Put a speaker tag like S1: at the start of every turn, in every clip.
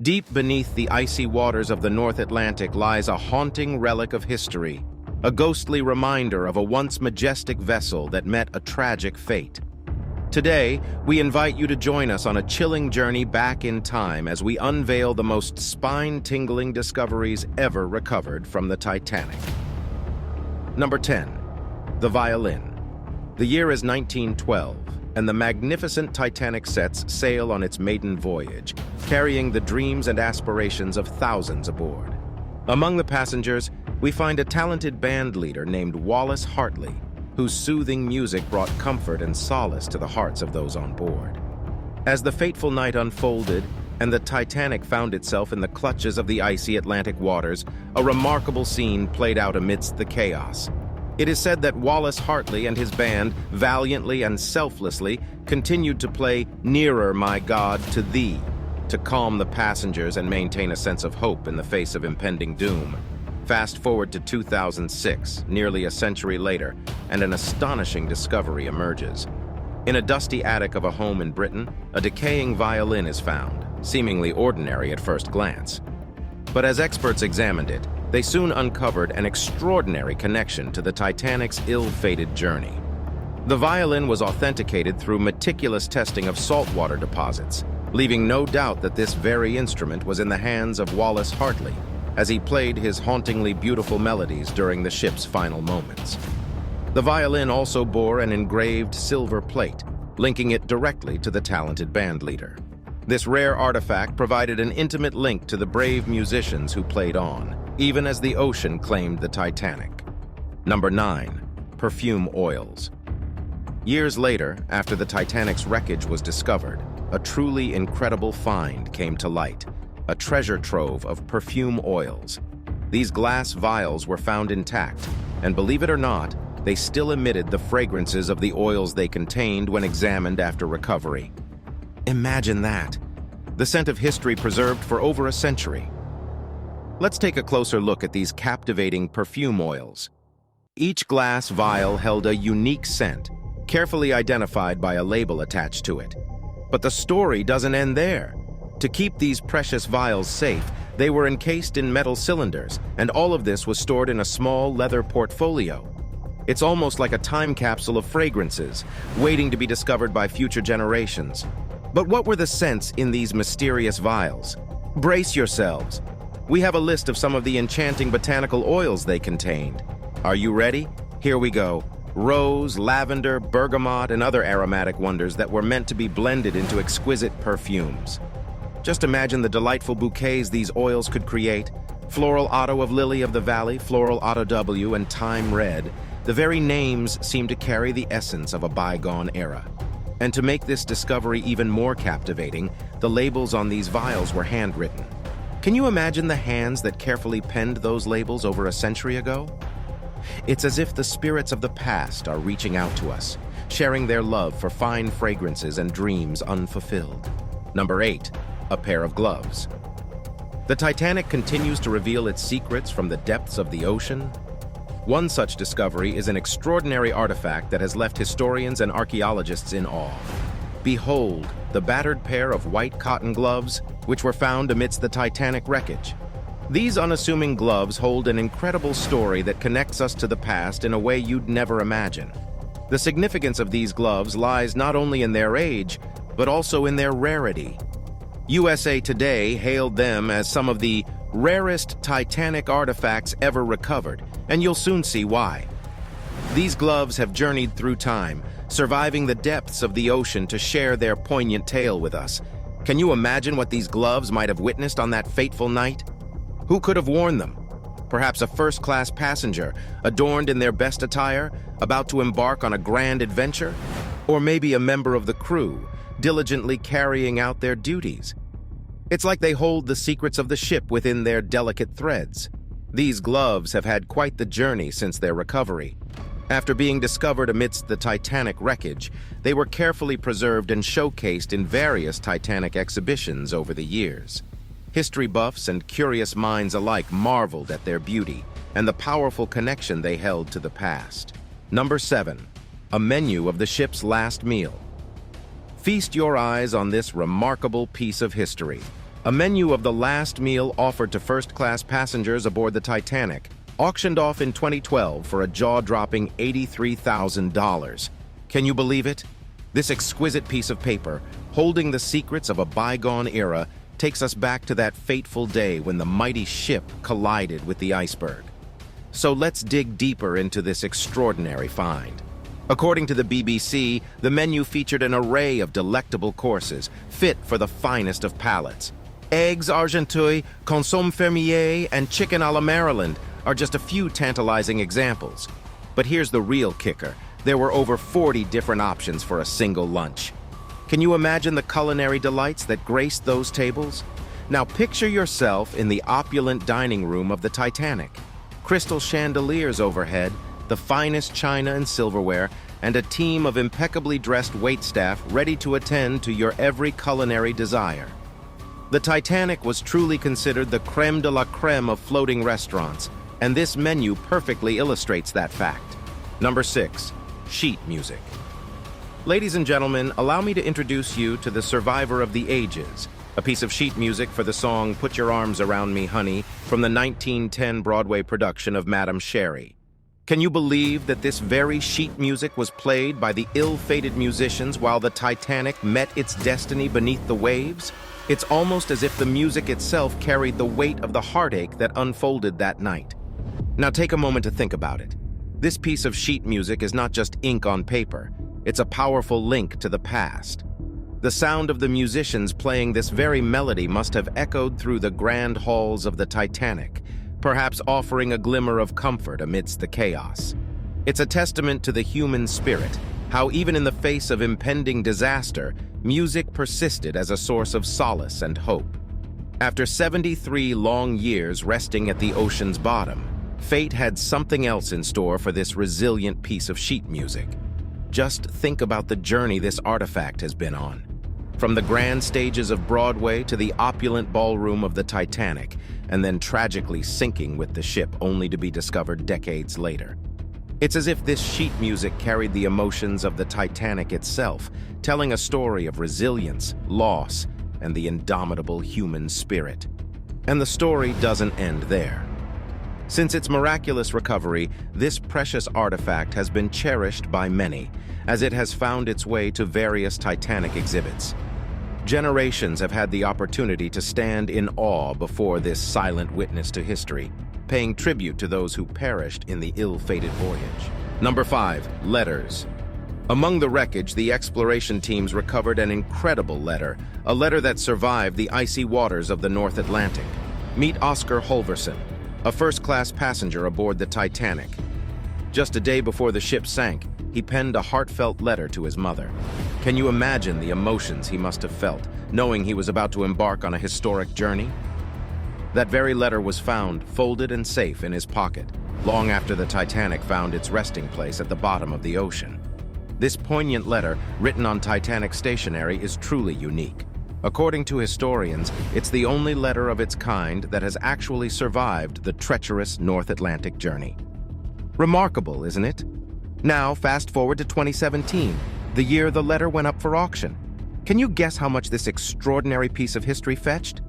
S1: Deep beneath the icy waters of the North Atlantic lies a haunting relic of history, a ghostly reminder of a once majestic vessel that met a tragic fate. Today, we invite you to join us on a chilling journey back in time as we unveil the most spine-tingling discoveries ever recovered from the Titanic. Number 10. The Violin. The year is 1912, and the magnificent Titanic sets sail on its maiden voyage, carrying the dreams and aspirations of thousands aboard. Among the passengers, we find a talented band leader named Wallace Hartley, whose soothing music brought comfort and solace to the hearts of those on board. As the fateful night unfolded and the Titanic found itself in the clutches of the icy Atlantic waters, a remarkable scene played out amidst the chaos. It is said that Wallace Hartley and his band valiantly and selflessly continued to play "Nearer, My God, to Thee" to calm the passengers and maintain a sense of hope in the face of impending doom. Fast forward to 2006, nearly a century later, and an astonishing discovery emerges. In a dusty attic of a home in Britain, a decaying violin is found, seemingly ordinary at first glance. But as experts examined it, they soon uncovered an extraordinary connection to the Titanic's ill-fated journey. The violin was authenticated through meticulous testing of saltwater deposits, leaving no doubt that this very instrument was in the hands of Wallace Hartley as he played his hauntingly beautiful melodies during the ship's final moments. The violin also bore an engraved silver plate, linking it directly to the talented band leader. This rare artifact provided an intimate link to the brave musicians who played on, even as the ocean claimed the Titanic. Number 9. Perfume oils. Years later, after the Titanic's wreckage was discovered, a truly incredible find came to light, a treasure trove of perfume oils. These glass vials were found intact, and believe it or not, they still emitted the fragrances of the oils they contained when examined after recovery. Imagine that! The scent of history preserved for over a century. Let's take a closer look at these captivating perfume oils. Each glass vial held a unique scent, carefully identified by a label attached to it. But the story doesn't end there. To keep these precious vials safe, they were encased in metal cylinders, and all of this was stored in a small leather portfolio. It's almost like a time capsule of fragrances, waiting to be discovered by future generations. But what were the scents in these mysterious vials? Brace yourselves. We have a list of some of the enchanting botanical oils they contained. Are you ready? Here we go. Rose, lavender, bergamot, and other aromatic wonders that were meant to be blended into exquisite perfumes. Just imagine the delightful bouquets these oils could create. Floral Otto of Lily of the Valley, Floral Otto W, and Thyme Red. The very names seem to carry the essence of a bygone era. And to make this discovery even more captivating, the labels on these vials were handwritten. Can you imagine the hands that carefully penned those labels over a century ago? It's as if the spirits of the past are reaching out to us, sharing their love for fine fragrances and dreams unfulfilled. Number 8. A pair of gloves. The Titanic continues to reveal its secrets from the depths of the ocean. One such discovery is an extraordinary artifact that has left historians and archaeologists in awe. Behold, the battered pair of white cotton gloves, which were found amidst the Titanic wreckage. These unassuming gloves hold an incredible story that connects us to the past in a way you'd never imagine. The significance of these gloves lies not only in their age, but also in their rarity. USA Today hailed them as some of the rarest Titanic artifacts ever recovered, and you'll soon see why. These gloves have journeyed through time, surviving the depths of the ocean to share their poignant tale with us. Can you imagine what these gloves might have witnessed on that fateful night? Who could have worn them? Perhaps a first-class passenger, adorned in their best attire, about to embark on a grand adventure? Or maybe a member of the crew, diligently carrying out their duties. It's like they hold the secrets of the ship within their delicate threads. These gloves have had quite the journey since their recovery. After being discovered amidst the Titanic wreckage, they were carefully preserved and showcased in various Titanic exhibitions over the years. History buffs and curious minds alike marveled at their beauty and the powerful connection they held to the past. Number 7. A menu of the ship's last meal. Feast your eyes on this remarkable piece of history. a menu of the last meal offered to first-class passengers aboard the Titanic, auctioned off in 2012 for a jaw-dropping $83,000. Can you believe it? This exquisite piece of paper, holding the secrets of a bygone era, takes us back to that fateful day when the mighty ship collided with the iceberg. So let's dig deeper into this extraordinary find. According to the BBC, the menu featured an array of delectable courses, fit for the finest of palates. Eggs argenteuil, consomme fermier, and chicken a la Maryland are just a few tantalizing examples. But here's the real kicker. There were over 40 different options for a single lunch. Can you imagine the culinary delights that graced those tables? Now picture yourself in the opulent dining room of the Titanic. Crystal chandeliers overhead, the finest china and silverware, and a team of impeccably dressed waitstaff ready to attend to your every culinary desire. The Titanic was truly considered the crème de la crème of floating restaurants, and this menu perfectly illustrates that fact. Number 6. Sheet music. Ladies and gentlemen, allow me to introduce you to the survivor of the ages, a piece of sheet music for the song Put Your Arms Around Me, Honey, from the 1910 Broadway production of Madame Sherry. Can you believe that this very sheet music was played by the ill-fated musicians while the Titanic met its destiny beneath the waves? It's almost as if the music itself carried the weight of the heartache that unfolded that night. Now take a moment to think about it. This piece of sheet music is not just ink on paper. It's a powerful link to the past. The sound of the musicians playing this very melody must have echoed through the grand halls of the Titanic, perhaps offering a glimmer of comfort amidst the chaos. It's a testament to the human spirit, how even in the face of impending disaster, music persisted as a source of solace and hope. After 73 long years resting at the ocean's bottom, fate had something else in store for this resilient piece of sheet music. Just think about the journey this artifact has been on. From the grand stages of Broadway to the opulent ballroom of the Titanic, and then tragically sinking with the ship only to be discovered decades later. It's as if this sheet music carried the emotions of the Titanic itself, telling a story of resilience, loss, and the indomitable human spirit. And the story doesn't end there. Since its miraculous recovery, this precious artifact has been cherished by many, as it has found its way to various Titanic exhibits. Generations have had the opportunity to stand in awe before this silent witness to history, paying tribute to those who perished in the ill-fated voyage. Number 5. Letters. Among the wreckage, the exploration teams recovered an incredible letter, a letter that survived the icy waters of the North Atlantic. Meet Oscar Holverson, a first-class passenger aboard the Titanic. Just a day before the ship sank, he penned a heartfelt letter to his mother. Can you imagine the emotions he must have felt, knowing he was about to embark on a historic journey? That very letter was found, folded and safe in his pocket, long after the Titanic found its resting place at the bottom of the ocean. This poignant letter, written on Titanic stationery, is truly unique. According to historians, it's the only letter of its kind that has actually survived the treacherous North Atlantic journey. Remarkable, isn't it? Now, fast forward to 2017, the year the letter went up for auction. Can you guess how much this extraordinary piece of history fetched?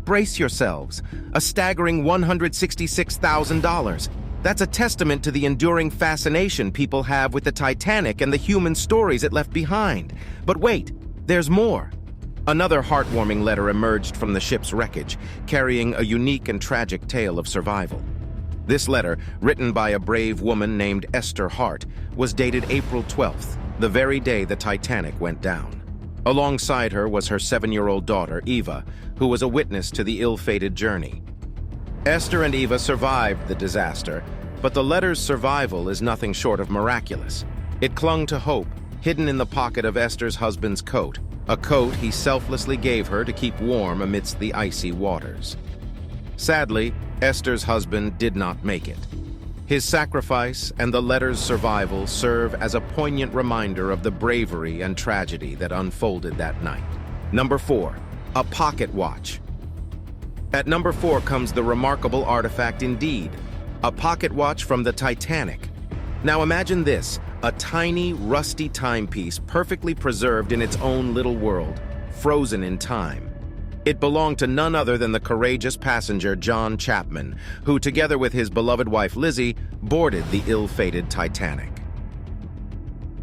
S1: Brace yourselves, a staggering $166,000. That's a testament to the enduring fascination people have with the Titanic and the human stories it left behind. But wait, there's more. Another heartwarming letter emerged from the ship's wreckage, carrying a unique and tragic tale of survival. This letter, written by a brave woman named Esther Hart, was dated April 12th, the very day the Titanic went down. Alongside her was her 7-year-old daughter, Eva, who was a witness to the ill-fated journey. Esther and Eva survived the disaster, but the letter's survival is nothing short of miraculous. It clung to hope, hidden in the pocket of Esther's husband's coat, a coat he selflessly gave her to keep warm amidst the icy waters. Sadly, Esther's husband did not make it. His sacrifice and the letter's survival serve as a poignant reminder of the bravery and tragedy that unfolded that night. Number 4. A pocket watch. At number 4 comes the remarkable artifact indeed, a pocket watch from the Titanic. Now imagine this, a tiny, rusty timepiece perfectly preserved in its own little world, frozen in time. It belonged to none other than the courageous passenger John Chapman, who, together with his beloved wife Lizzie, boarded the ill-fated Titanic.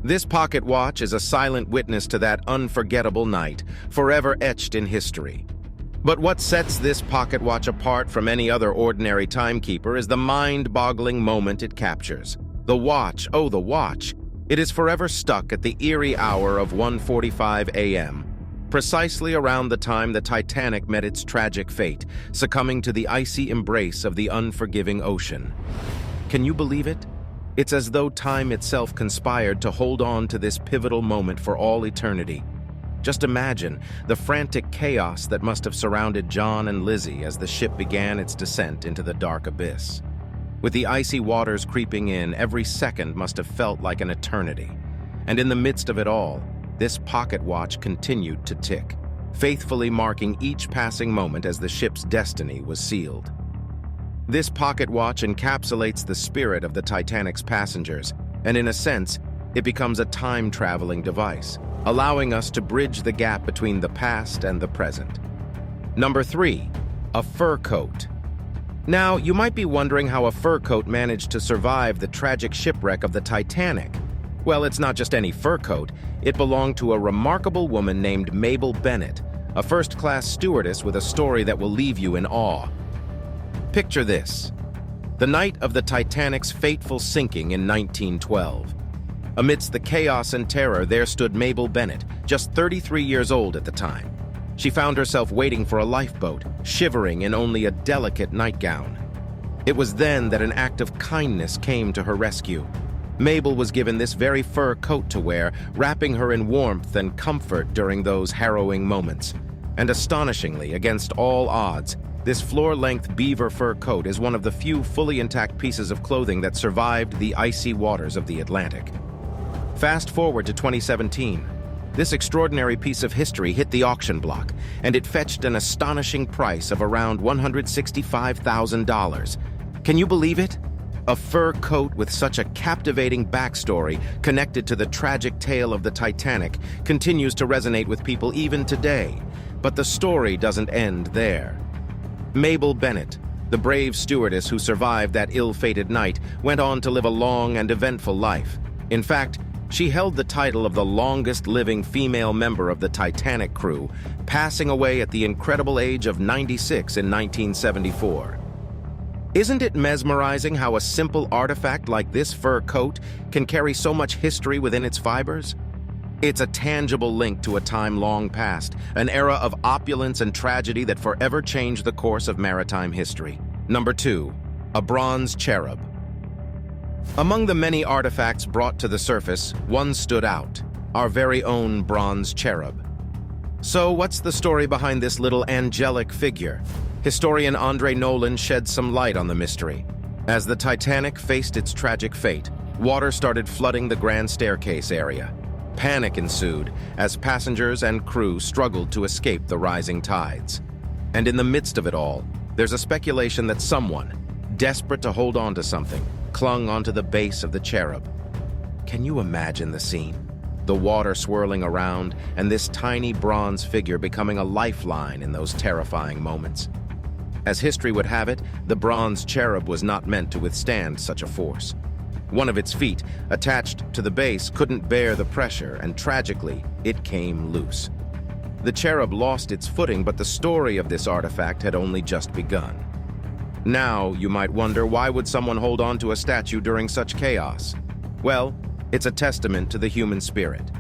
S1: This pocket watch is a silent witness to that unforgettable night, forever etched in history. But what sets this pocket watch apart from any other ordinary timekeeper is the mind-boggling moment it captures. The watch, oh the watch, it is forever stuck at the eerie hour of 1:45 a.m., precisely around the time the Titanic met its tragic fate, succumbing to the icy embrace of the unforgiving ocean. Can you believe it? It's as though time itself conspired to hold on to this pivotal moment for all eternity. Just imagine the frantic chaos that must have surrounded John and Lizzie as the ship began its descent into the dark abyss. With the icy waters creeping in, every second must have felt like an eternity. And in the midst of it all, this pocket watch continued to tick, faithfully marking each passing moment as the ship's destiny was sealed. This pocket watch encapsulates the spirit of the Titanic's passengers, and in a sense, it becomes a time-traveling device, allowing us to bridge the gap between the past and the present. Number 3, a fur coat. Now, you might be wondering how a fur coat managed to survive the tragic shipwreck of the Titanic. Well, it's not just any fur coat. It belonged to a remarkable woman named Mabel Bennett, a first-class stewardess with a story that will leave you in awe. Picture this: the night of the Titanic's fateful sinking in 1912. Amidst the chaos and terror, there stood Mabel Bennett, just 33 years old at the time. She found herself waiting for a lifeboat, shivering in only a delicate nightgown. It was then that an act of kindness came to her rescue. Mabel was given this very fur coat to wear, wrapping her in warmth and comfort during those harrowing moments. And astonishingly, against all odds, this floor-length beaver fur coat is one of the few fully intact pieces of clothing that survived the icy waters of the Atlantic. Fast forward to 2017. This extraordinary piece of history hit the auction block, and it fetched an astonishing price of around $165,000. Can you believe it? A fur coat with such a captivating backstory connected to the tragic tale of the Titanic continues to resonate with people even today. But the story doesn't end there. Mabel Bennett, the brave stewardess who survived that ill-fated night, went on to live a long and eventful life. In fact, she held the title of the longest-living female member of the Titanic crew, passing away at the incredible age of 96 in 1974. Isn't it mesmerizing how a simple artifact like this fur coat can carry so much history within its fibers? It's a tangible link to a time long past, an era of opulence and tragedy that forever changed the course of maritime history. Number 2, a bronze cherub. Among the many artifacts brought to the surface, one stood out: our very own bronze cherub. So what's the story behind this little angelic figure? Historian Andre Nolan sheds some light on the mystery. As the Titanic faced its tragic fate, water started flooding the grand staircase area. Panic ensued as passengers and crew struggled to escape the rising tides. And in the midst of it all, there's a speculation that someone, desperate to hold on to something, clung onto the base of the cherub. Can you imagine the scene? The water swirling around, and this tiny bronze figure becoming a lifeline in those terrifying moments. As history would have it, the bronze cherub was not meant to withstand such a force. One of its feet, attached to the base, couldn't bear the pressure, and tragically, it came loose. The cherub lost its footing, but the story of this artifact had only just begun. Now, you might wonder, why would someone hold on to a statue during such chaos? Well, it's a testament to the human spirit.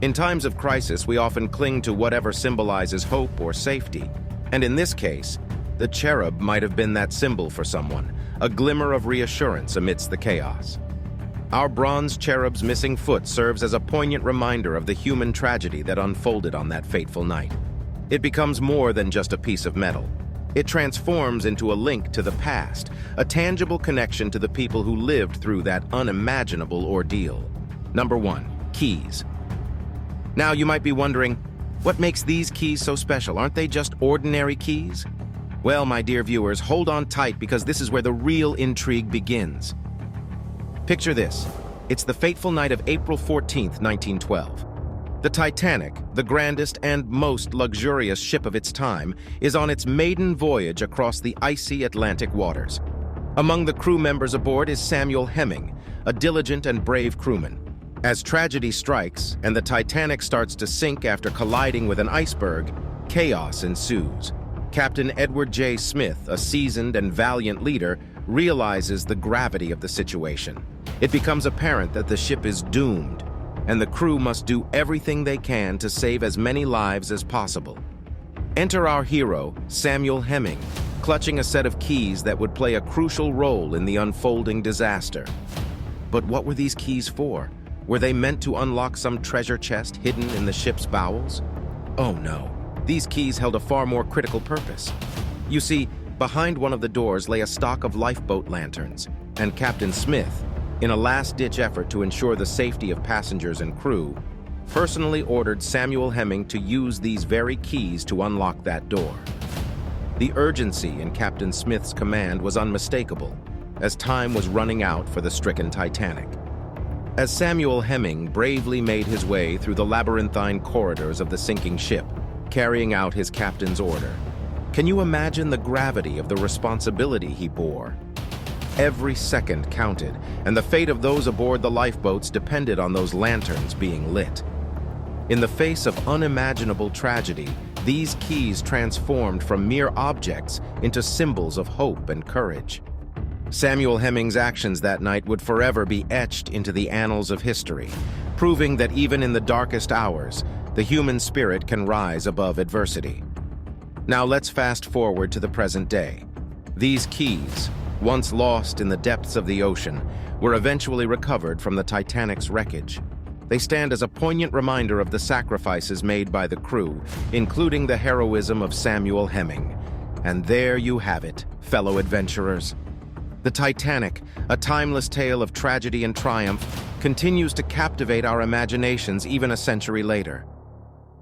S1: In times of crisis, we often cling to whatever symbolizes hope or safety. And in this case, the cherub might have been that symbol for someone, a glimmer of reassurance amidst the chaos. Our bronze cherub's missing foot serves as a poignant reminder of the human tragedy that unfolded on that fateful night. It becomes more than just a piece of metal. It transforms into a link to the past, a tangible connection to the people who lived through that unimaginable ordeal. Number 1, keys. Now you might be wondering, what makes these keys so special? Aren't they just ordinary keys? Well, my dear viewers, hold on tight because this is where the real intrigue begins. Picture this. It's the fateful night of April 14th, 1912. The Titanic, the grandest and most luxurious ship of its time, is on its maiden voyage across the icy Atlantic waters. Among the crew members aboard is Samuel Hemming, a diligent and brave crewman. As tragedy strikes and the Titanic starts to sink after colliding with an iceberg, chaos ensues. Captain Edward J. Smith, a seasoned and valiant leader, realizes the gravity of the situation. It becomes apparent that the ship is doomed, and the crew must do everything they can to save as many lives as possible. Enter our hero, Samuel Hemming, clutching a set of keys that would play a crucial role in the unfolding disaster. But what were these keys for? Were they meant to unlock some treasure chest hidden in the ship's bowels? Oh no, these keys held a far more critical purpose. You see, behind one of the doors lay a stock of lifeboat lanterns, and Captain Smith, in a last-ditch effort to ensure the safety of passengers and crew, personally ordered Samuel Hemming to use these very keys to unlock that door. The urgency in Captain Smith's command was unmistakable, as time was running out for the stricken Titanic. As Samuel Hemming bravely made his way through the labyrinthine corridors of the sinking ship, carrying out his captain's order, can you imagine the gravity of the responsibility he bore? Every second counted, and the fate of those aboard the lifeboats depended on those lanterns being lit. In the face of unimaginable tragedy, these keys transformed from mere objects into symbols of hope and courage. Samuel Hemming's actions that night would forever be etched into the annals of history, proving that even in the darkest hours, the human spirit can rise above adversity. Now let's fast forward to the present day. These keys, once lost in the depths of the ocean, were eventually recovered from the Titanic's wreckage. They stand as a poignant reminder of the sacrifices made by the crew, including the heroism of Samuel Hemming. And there you have it, fellow adventurers. The Titanic, a timeless tale of tragedy and triumph, continues to captivate our imaginations even a century later.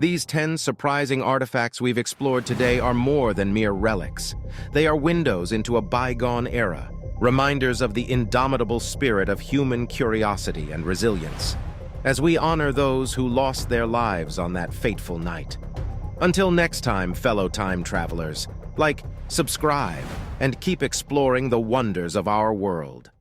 S1: These 10 surprising artifacts we've explored today are more than mere relics. They are windows into a bygone era, reminders of the indomitable spirit of human curiosity and resilience, as we honor those who lost their lives on that fateful night. Until next time, fellow time travelers, like, subscribe, and keep exploring the wonders of our world.